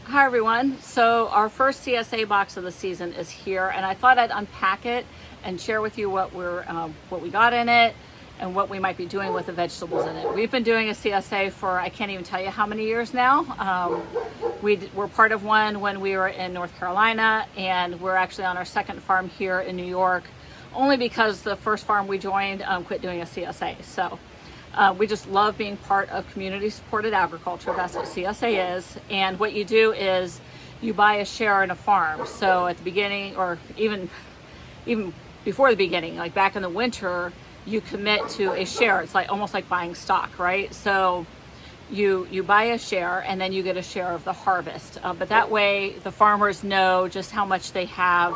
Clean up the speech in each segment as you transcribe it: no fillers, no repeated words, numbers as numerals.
Hi everyone. So our first CSA box of the season is here, and I thought I'd unpack it and share with you what we got in it and what we might be doing with the vegetables in it. We've been doing a CSA for I can't even tell you how many years now. We were part of one when we were in North Carolina, and we're actually on our second farm here in New York, only because the first farm we joined quit doing a CSA. So. We just love being part of community supported agriculture. That's what CSA is. And what you do is you buy a share in a farm. So at the beginning, or even before the beginning, like back in the winter, you commit to a share. It's like almost like buying stock, right? So you buy a share and then you get a share of the harvest. But that way the farmers know just how much they have,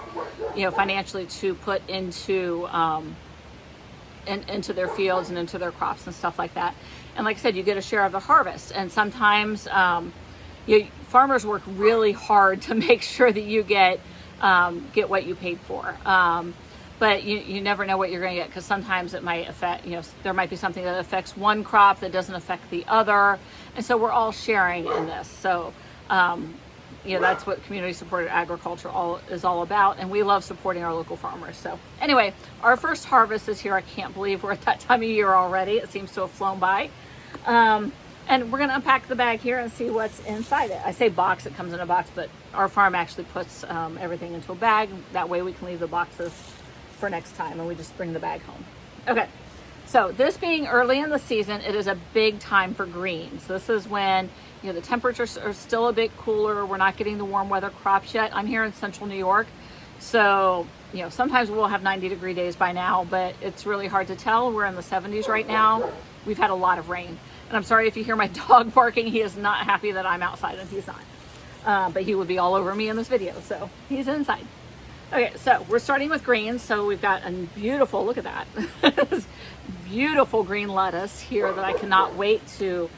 financially to put into their fields and into their crops and stuff like that. And like I said, you get a share of the harvest. And sometimes farmers work really hard to make sure that you get what you paid for. But you never know what you're going to get, because sometimes it might affect, there might be something that affects one crop that doesn't affect the other. And so we're all sharing in this. So, that's what community supported agriculture is all about, and we love supporting our local farmers. So anyway, our first harvest is here. I can't believe we're at that time of year already. It seems to have flown by. And we're going to unpack the bag here and see what's inside it. I say box, it comes in a box, but our farm actually puts everything into a bag. That way we can leave the boxes for next time, and we just bring the bag home. Okay. So this being early in the season, it is a big time for greens. This is when the temperatures are still a bit cooler. We're not getting the warm weather crops yet. I'm here in central New York. So, sometimes we'll have 90-degree days by now, but it's really hard to tell. We're in the 70s right now. We've had a lot of rain. And I'm sorry if you hear my dog barking. He is not happy that I'm outside, and he's not. But he would be all over me in this video, so he's inside. Okay, so we're starting with greens. So we've got a beautiful, look at that, beautiful green lettuce here that I cannot wait to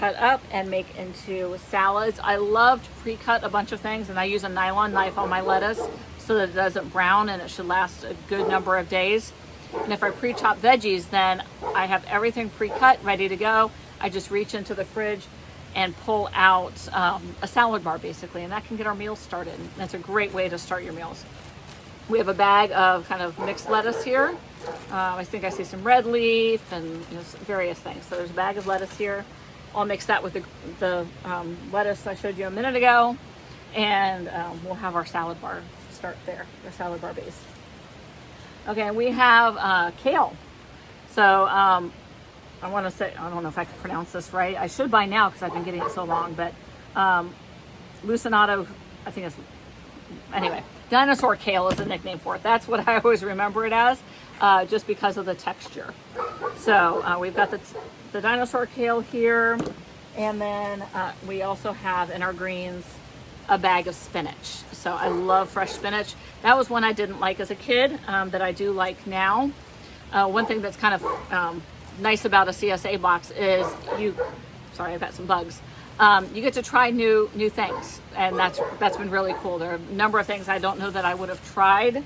cut up and make into salads. I love to pre-cut a bunch of things, and I use a nylon knife on my lettuce so that it doesn't brown, and it should last a good number of days. And if I pre-chop veggies, then I have everything pre-cut, ready to go. I just reach into the fridge and pull out a salad bar, basically, and that can get our meals started. That's a great way to start your meals. We have a bag of kind of mixed lettuce here. I think I see some red leaf and various things. So there's a bag of lettuce here. I'll mix that with the lettuce I showed you a minute ago, and we'll have our salad bar start there, our salad bar base. Okay, we have kale. So I want to say, I don't know if I can pronounce this right. I should by now because I've been getting it so long, but Lucinato, I think it's, anyway, dinosaur kale is the nickname for it. That's what I always remember it as, just because of the texture. So we've got the dinosaur kale here, and then we also have in our greens a bag of spinach. So I love fresh spinach. That was one I didn't like as a kid, that I do like now. One thing that's kind of nice about a CSA box is sorry, I've got some bugs. You get to try new things, and that's been really cool. There are a number of things I don't know that I would have tried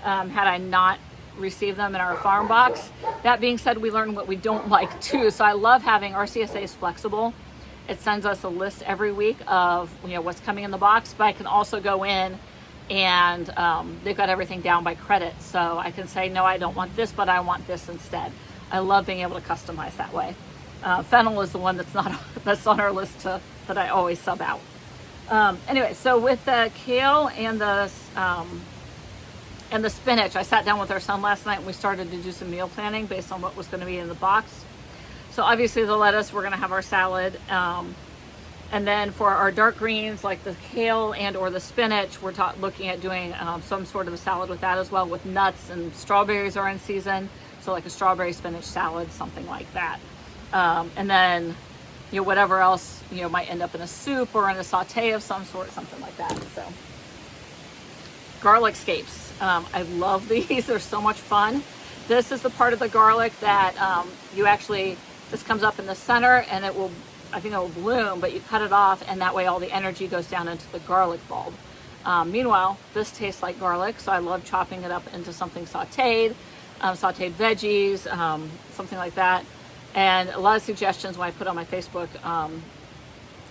had I not received them in our farm box. That being said, we learn what we don't like too. So I love having our CSA is flexible. It sends us a list every week of what's coming in the box, but I can also go in and they've got everything down by credit. So I can say, no, I don't want this, but I want this instead. I love being able to customize that way. Fennel is the one that's on our list that I always sub out. Anyway, so with the kale and the spinach, I sat down with our son last night and we started to do some meal planning based on what was going to be in the box. So obviously the lettuce, we're going to have our salad. And then for our dark greens, like the kale and or the spinach, we're looking at doing some sort of a salad with that as well, with nuts, and strawberries are in season. So like a strawberry spinach salad, something like that. And then, whatever else, might end up in a soup or in a saute of some sort, something like that. So garlic scapes. I love these. They're so much fun. This is the part of the garlic that this comes up in the center, and I think it will bloom, but you cut it off, and that way all the energy goes down into the garlic bulb. Meanwhile, this tastes like garlic, so I love chopping it up into something sauteed veggies, something like that. And a lot of suggestions when I put on my Facebook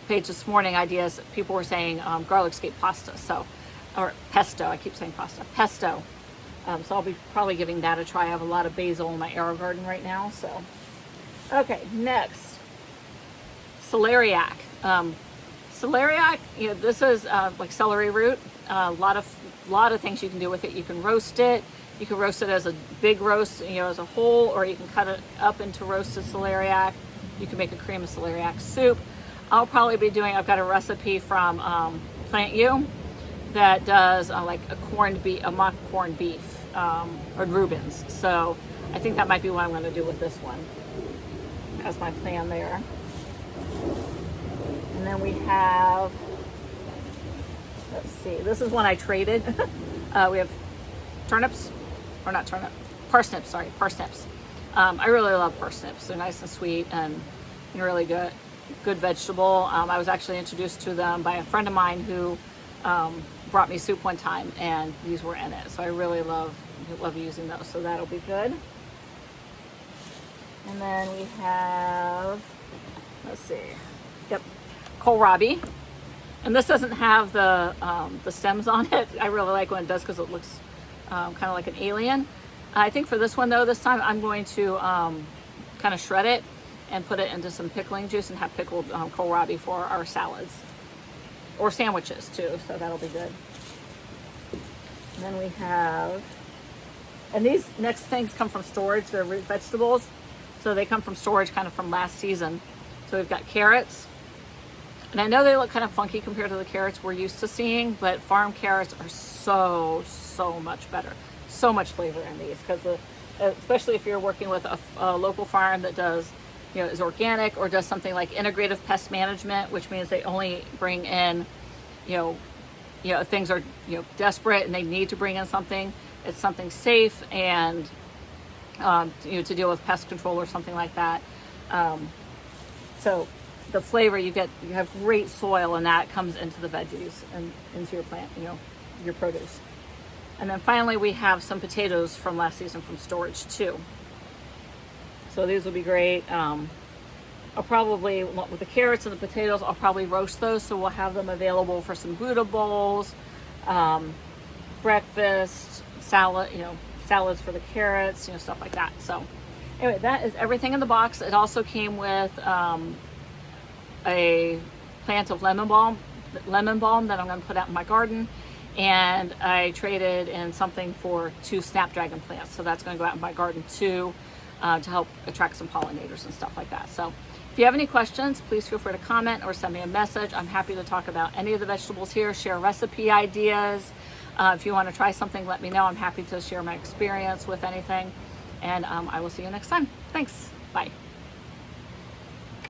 page this morning, ideas, people were saying garlic scape pasta, so, or pesto, I keep saying pasta, pesto. So I'll be probably giving that a try. I have a lot of basil in my arrow garden right now, so. Okay, next, celeriac. Celeriac, you know, this is like celery root. A lot of things you can do with it. You can roast it. You can roast it as a big roast, you know, as a whole, or you can cut it up into roasted celeriac. You can make a cream of celeriac soup. I'll probably be doing, I've got a recipe from Plant You that does like a mock corned beef or Reuben's. So I think that might be what I'm going to do with this one as my plan there. And then we have, let's see, this is one I traded. We have turnips, or not turnip, parsnips, sorry, parsnips. I really love parsnips. They're nice and sweet and really good vegetable. I was actually introduced to them by a friend of mine who brought me soup one time, and these were in it. So I really love using those. So that'll be good. And then we have, let's see, yep, kohlrabi. And this doesn't have the stems on it. I really like when it does because it looks kind of like an alien. I think for this one though, this time I'm going to kind of shred it and put it into some pickling juice and have pickled kohlrabi for our salads or sandwiches too. So that'll be good. And then we have, and these next things come from storage. They're root vegetables. So they come from storage kind of from last season. So we've got carrots. And I know they look kind of funky compared to the carrots we're used to seeing, but farm carrots are so much better. So much flavor in these, because especially if you're working with a local farm that does, you know, is organic or does something like integrative pest management, which means they only bring in, you know, if things are, you know, desperate and they need to bring in something, it's something safe and, you know, to deal with pest control or something like that. So the flavor you have great soil, and that comes into the veggies and into your plant, you know, your produce. And then finally we have some potatoes from last season from storage too. So these will be great. I'll probably, with the carrots and the potatoes, I'll probably roast those, so we'll have them available for some Buddha bowls, breakfast, salad, you know, salads for the carrots, you know, stuff like that. So anyway, that is everything in the box. It also came with a plant of lemon balm that I'm going to put out in my garden, and I traded in something for 2 snapdragon plants, so that's going to go out in my garden too, to help attract some pollinators and stuff like that. So if you have any questions, please feel free to comment or send me a message. I'm happy to talk about any of the vegetables here, share recipe ideas. If you want to try something, let me know. I'm happy to share my experience with anything, and I will see you next time. Thanks. Bye.